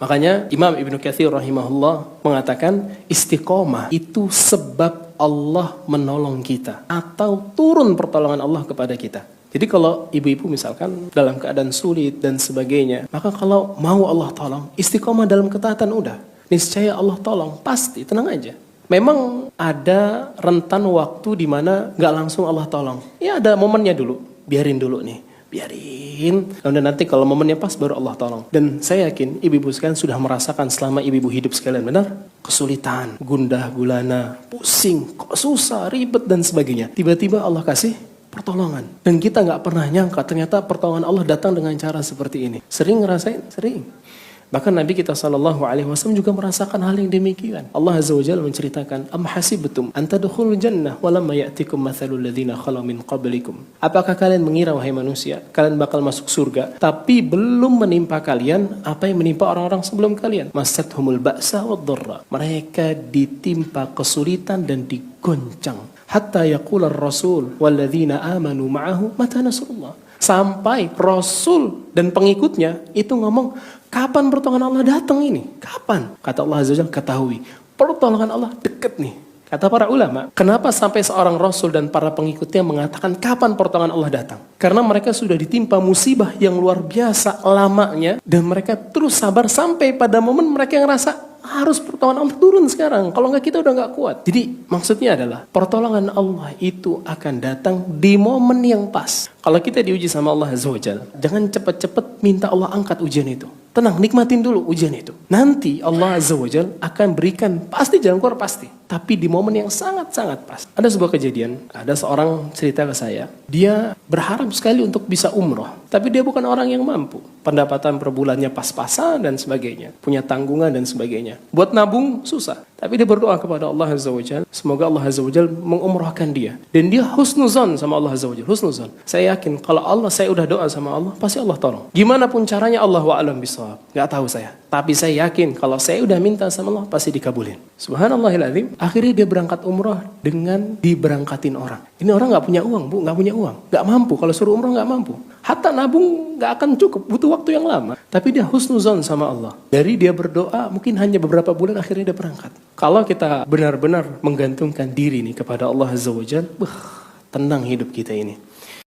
Makanya Imam Ibnu Katsir rahimahullah mengatakan istiqomah itu sebab Allah menolong kita atau turun pertolongan Allah kepada kita. Jadi kalau ibu-ibu misalkan dalam keadaan sulit dan sebagainya, maka kalau mau Allah tolong, istiqomah dalam ketaatan udah. Niscaya Allah tolong, pasti, tenang aja. Memang ada rentan waktu di mana nggak langsung Allah tolong. Ya ada momennya dulu, biarin dulu nih. Biarin, kemudian nanti kalau momennya pas baru Allah tolong. Dan saya yakin ibu-ibu sekalian sudah merasakan selama ibu-ibu hidup sekalian, benar? Kesulitan, gundah gulana, pusing, kok susah, ribet dan sebagainya. Tiba-tiba Allah kasih pertolongan. Dan kita nggak pernah nyangka ternyata pertolongan Allah datang dengan cara seperti ini. Sering ngerasain? Sering. Bahkan Nabi kita SAW juga merasakan hal yang demikian. Allah Azza wa Jalla menceritakan, Am hasibtum an tadkhulul jannah walamma ya'tikum mathalul ladzina khalu min qablikum. Apakah kalian mengira wahai manusia, kalian bakal masuk surga, tapi belum menimpa kalian apa yang menimpa orang-orang sebelum kalian? Masathumul ba'sa wad-dharra. Mereka ditimpa kesulitan dan digoncang. Hatta yaqula ar-rasul walladzina amanu ma'ahu mata nasrullah. Sampai Rasul dan pengikutnya itu ngomong, kapan pertolongan Allah datang ini? Kapan? Kata Allah Azza wa Jalla, ketahui, pertolongan Allah dekat nih. Kata para ulama, kenapa sampai seorang Rasul dan para pengikutnya mengatakan kapan pertolongan Allah datang? Karena mereka sudah ditimpa musibah yang luar biasa lamanya, dan mereka terus sabar sampai pada momen mereka yang ngerasa, harus pertolongan Allah turun sekarang. Kalau enggak kita udah enggak kuat. Jadi maksudnya adalah pertolongan Allah itu akan datang di momen yang pas. Kalau kita diuji sama Allah Azza wa Jalla, jangan cepat-cepat minta Allah angkat ujian itu. Tenang, nikmatin dulu ujian itu. Nanti Allah Azza wa Jalla akan berikan, pasti jalan keluar pasti. Tapi di momen yang sangat-sangat pas. Ada sebuah kejadian, ada seorang cerita ke saya. Dia berharap sekali untuk bisa umroh. Tapi dia bukan orang yang mampu. Pendapatan per bulannya pas-pasan dan sebagainya. Punya tanggungan dan sebagainya. Buat nabung susah. Tapi dia berdoa kepada Allah Azza wa Jalla. Semoga Allah Azza wa Jalla mengumrohkan dia. Dan dia husnuzon sama Allah Azza wa Jalla. Husnuzon. Saya yakin kalau saya udah doa sama Allah, pasti Allah tolong. Gimana pun caranya Allah wa'alam bisawab. Gak tahu saya. Tapi saya yakin kalau saya udah minta sama Allah, pasti dikabulin. Subhanallahiladzim. Akhirnya dia berangkat umroh dengan diberangkatin orang. Ini orang gak punya uang, bu. Gak punya uang. Gak mampu. Kalau suruh umroh gak mampu. Hatta nabung gak akan cukup. Butuh waktu yang lama. Tapi dia husnuzon sama Allah. Dari dia berdoa, mungkin hanya beberapa bulan akhirnya dia berangkat. Kalau kita benar-benar menggantungkan diri nih kepada Allah Azza wa Jalla, tenang hidup kita ini.